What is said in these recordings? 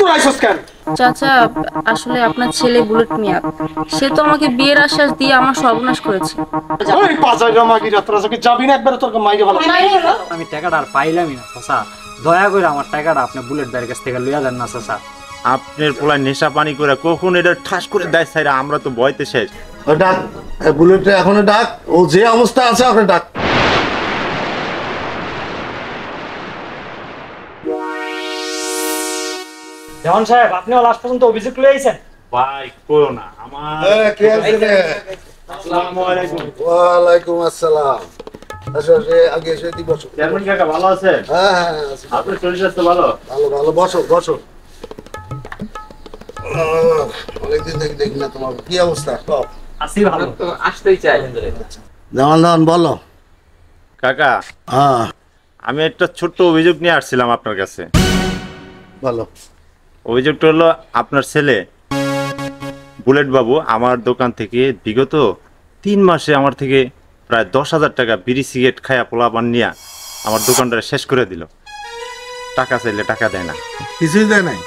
তোরা আইছস কেন? চাচা আসলে আপনার ছেলে বুলেট মিয়া, সে তো আমাকে বিয়ের আশ্বাস দিয়ে আমার সর্বনাশ করেছে। ওই পাজাইরা মাগিরা তোরা যখন যাবি না একবার তোর মাইরে ভালো। আমি টাকাটা আর পাইলামই না চাচা, দয়া করে আমার টাকাটা আপনি বুলেট ভাইয়ের কাছ থেকে লইয়া দেন না চাচা। আপনার পোলা নেশা পানি করে কখন এটা ঠাস করে দেয় সাইরা, আমরা তো ভয়তে শেষ। ডাক বুলেটে এখনো ডাক, ও যে অবস্থা আছে ওকে ডাক। দেওয়ান সাহেব, আপনিও লাস্ট পর্যন্ত অভিযোগ লয়ে আইছেন? ভাই করো না আমার। কে আছে রে? আসসালামু আলাইকুম। ওয়ালাইকুম আসসালাম। আসো আগে এসে দি বসো। চেয়ারম্যান কাকা ভালো আছেন? হ্যাঁ হ্যাঁ আপনার শরীর স্বাস্থ্য ভালো? ভালো ভালো, বসো বসো। অনেকদিন থেকে দেখি না তোমার, কি অবস্থা? আসি ভালো। আসতেই চাই। দেওয়ান দেওয়ান বলো। কাকা হ্যাঁ আমি একটা ছোট্ট অভিযোগ নিয়ে আসছিলাম আপনার কাছে। বলো। অভিযোগটা হলো আপনার ছেলে বুলেট বাবু আমার দোকান থেকে বিগত 3 মাসে আমার থেকে প্রায় 10,000 টাকা বিড়ি সিগারেট খায়া পোলাপান নিয়ে আমার দোকানটা শেষ করে দিল। টাকা চাইলে টাকা দেয় না, কিছুই দেয় নাই?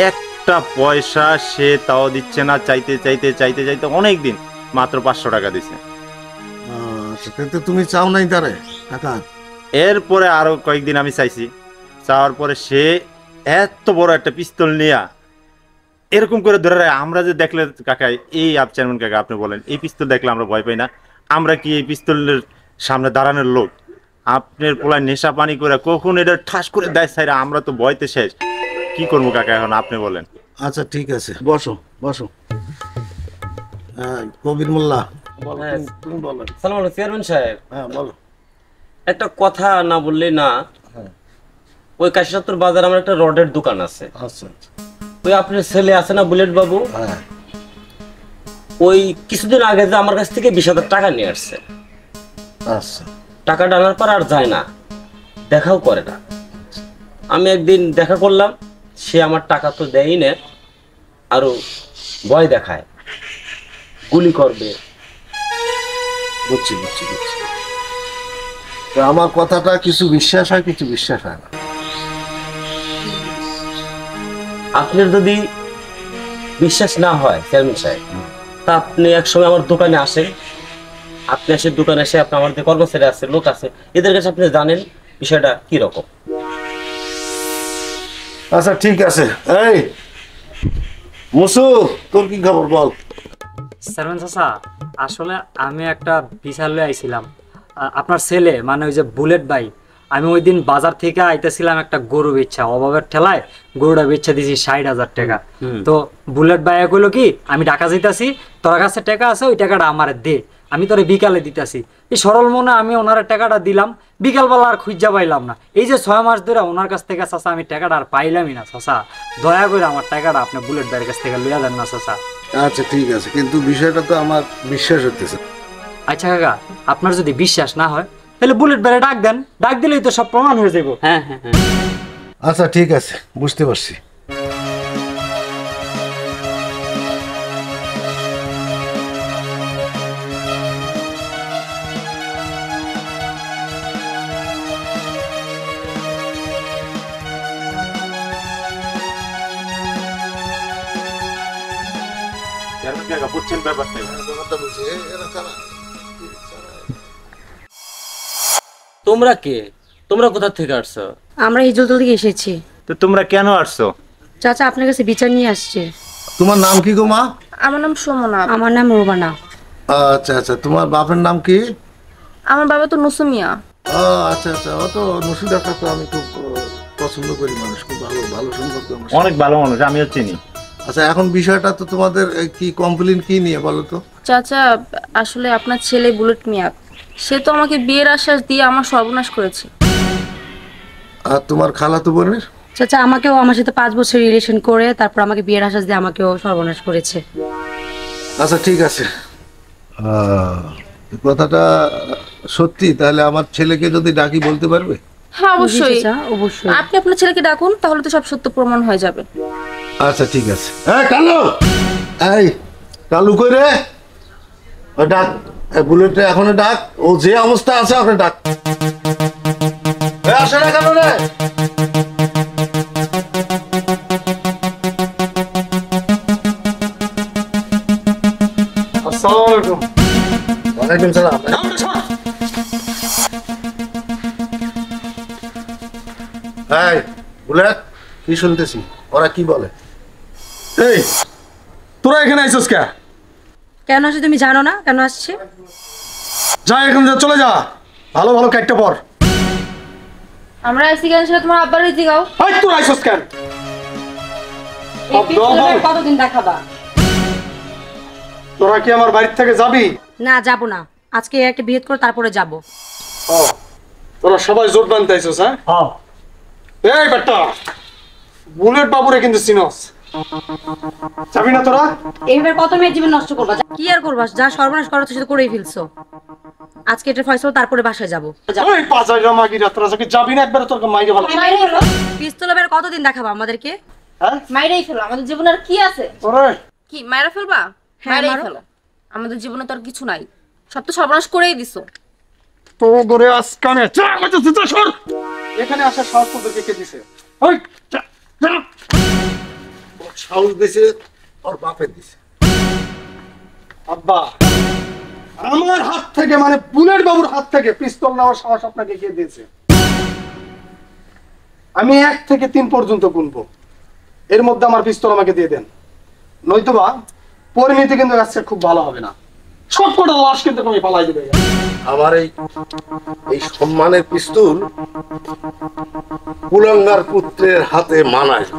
একটা পয়সা সে তাও দিচ্ছে না। চাইতে চাইতে চাইতে চাইতে অনেক দিন মাত্র 500 টাকা দিছে। কিন্তু তুমি চাও নাই তারে টাকা? এরপরে আরো কয়েকদিন আমি চাইছি, চাওয়ার পরে সে এত বড় একটা পিস্তল নিয়ে এরকম করে ধরে রাখে। আমরা যে দেখলে কাকা, এই চেয়ারম্যান কাকা আপনি বলেন, এই পিস্তল দেখলে আমরা ভয় পাই না? আমরা কি এই পিস্তলের সামনে দাঁড়ানোর লোক? আপনার পোলায় নেশা পানি করে কখন এটা ঠাস করে দেয় সাইরা, আমরা তো ভয়তে শেষ। কি করবো কাকা এখন আপনি বলেন? আচ্ছা ঠিক আছে, বসো বসো। কবির মোল্লা তুমি বলো। সালাম আলাইকুম চেয়ারম্যান সাহেব। হ্যাঁ বলো। একটা কথা না বললেই না। ওই কাশীনাথপুর বাজার আমার একটা রডের দোকান আছে। আচ্ছা আচ্ছা। ওই আপনার ছেলে আছে না বুলেট বাবু, হ্যাঁ ওই কিছুদিন আগে যে আমার কাছ থেকে 20,000 টাকা নিয়ে আসছে। আচ্ছা। টাকাটা আনার পর আর যায় না, দেখাও করে না। আমি একদিন দেখা করলাম, সে আমার টাকা তো দেয়ই না, আরো ভয় দেখায়, গুলি করবে। বুঝছি বুঝছি বুঝছি। তো আমার কথাটা কিছু বিশ্বাস হয়, কিছু বিশ্বাস হয় না। আপনার যদি বিশ্বাস না হয় চেয়ারম্যান সাহেব, তা আপনি একসময় আমার দোকানে আসেন। আপনি এসে দোকানে এসে আপনি আমার যে কর্মচারী আছে, লোক আছে, এদের কাছে আপনি জানেন বিষয়টা কি রকম। আচ্ছা ঠিক আছে। এই মুসু, তোর কি খবর বল? চেয়ারম্যান চাচা, আসলে আমি একটা বিচার লয়ে আইছিলাম। আপনার ছেলে মানে ওই যে বুলেট ভাই, আমি ওই দিন বাজার থেকে আইতেছিলাম একটা গরু বেচা, অভাবের ঠেলায় গরুটা বেচা দিয়েছি 60,000 টাকা। তো বুলেট ভাই কইলো কি, আমি ঢাকা যাইতাছি, তোর কাছে টাকা আছে, ওই টাকাটা আমার দে, আমি তোরে বিকালে দিতেছি। এই সরল মনে আমি ওনার টাকাটা দিলাম। বিকালবেলা আর খুঁজা পাইলাম না। এই যে 6 মাস ধরে ওনার কাছ থেকে চাচা আমি টাকাটা আর পাইলামই না। চাচা দয়া করে আমার টাকাটা আপনি বুলেট ভাইয়ের কাছ থেকে লইয়া দেন না চাচা। আচ্ছা ঠিক আছে, কিন্তু বিষয়টা তো আমার বিশ্বাস হতেছে। আচ্ছা কাকা, আপনার যদি বিশ্বাস না হয় তাহলে বুলেট ভাইয়ের ডাক দেন, ডাক দিলেই তো সব প্রমাণ হয়ে যাবো। হ্যাঁ হ্যাঁ হ্যাঁ। আচ্ছা ঠিক আছে, বুঝতে পারছি। চেয়ারম্যান কাকা বুঝছেন ব্যাপারটা? তোমরা কে? তোমরা কোথা থেকে আসছো? আমরা হিজলতল থেকে এসেছি। তো তোমরা কেন আসছো? চাচা আপনার কাছে বিচার নিয়ে আসছে। তোমার নাম কি গো মা? আমার নাম সুমনা। আমার নাম রুবানা। আচ্ছা আচ্ছা, তোমার বাপের নাম কি? আমার বাবা তো নুসুমিয়া। আচ্ছা আচ্ছা, ও তো নসি ডাক্তার তো আমি খুব পছন্দ করি, মানুষ খুব ভালো ভালো সম্পর্ক। অনেক ভালো মানুষ, আমিও চিনি। আচ্ছা এখন বিষয়টা তো তোমাদের কি কমপ্লেইন কি নিয়ে বলো তো? চাচা আসলে আপনার ছেলে বুলেট মিয়া, সে তো আমাকে বিয়ের আশ্বাস দিয়ে আমার সর্বনাশ করেছে। আর তোমার খালাতো বোনের? চাচা আমাকেও আমার সাথে 5 বছর রিলেশন করে তারপর আমাকে বিয়ের আশ্বাস দিয়ে আমাকেও সর্বনাশ করেছে। আচ্ছা ঠিক আছে, কথাটা সত্যি? তাহলে আমার ছেলেকে যদি ডাকি বলতে পারবে? হ্যাঁ অবশ্যই অবশ্যই। আপনি আপনার ছেলেকে ডাকুন, তাহলে তো সব সত্য প্রমাণ হয়ে যাবে। আচ্ছা ঠিক আছে। কালু, এই কালু কই রে? ডাক বুলেটে এখনো ডাক, ও যে অবস্থা আছে ওকে ডাক। আসে না কেন রে? চেয়ারম্যান স্যার এই বুলেট কি শুনতেছি ওরা কি বলে? এই তোরা এখানে আইছস কে? কেন আসছে তুমি জানো না কেন আসছে? যা এখান থেকে চলে যা, ভালো ভালো কাটতে পর। আমরা আইসি কেন সেটা তোমার আব্বার রীতি গাও। এই তোরা আইছস কেন? এই পিস্তলের কতদিন দেখাবা? তোরা কি আমার বাড়ি থেকে যাবি? না যাব না, আজকে একটা বিয়ে করে তারপরে যাব। ও তোরা সবাই জোট বানতে আইছস? হ্যাঁ এই বেটা, বুলেট বাবুরে কিন্তু চিনস, যাবি না তোরা? এইভাবে কত মেয়ের জীবন নষ্ট করবা? কি আর করবা, যা সর্বনাশ করার সেটা করেই ফেলছো। আজকে এটা ফয়সালা, তারপরে বাসায় যাব। ওই পাজাইরা মাগিরা, তোরা কি যাবি না একবার তোর মাইরে ভালো? মাইরে ফেলো, পিস্তল এবার কতদিন দেখাবা আমাদেরকে? হ্যাঁ মাইরেই ফেলো, আমাদের জীবনে আর কি আছে? ওরে কি মাইরা ফেলবা? হ্যাঁ, মাইরেই মারো। ফেলো, আমাদের জীবনে তো আর কিছু নাই, সব তো সর্বনাশ করেই দিছো। তো গরে আজকানে চা কইতেছিস তো সর। এখানে আসা সাহস তোদেরকে কে দিছে? ওই যা, যা। সাহস দিছে ওর বাপের দিছে। আব্বা আমার হাত থেকে, মানে বুলেট বাবুর হাত থেকে পিস্তল নেওয়ার সাহস আপনাকে কে দিয়েছে? আমি 1 থেকে 3 পর্যন্ত গুনবো, এর মধ্যে আমার পিস্তল আমাকে দিয়ে দেন, নয়তোবা পরিণতি কিন্তু আজকে খুব ভালো হবে না। সব কটা লাশ কিন্তু আমি পালাই দেবে। আমার এই সম্মানের পিস্তল কুলাঙ্গার পুত্রের হাতে মানায় না।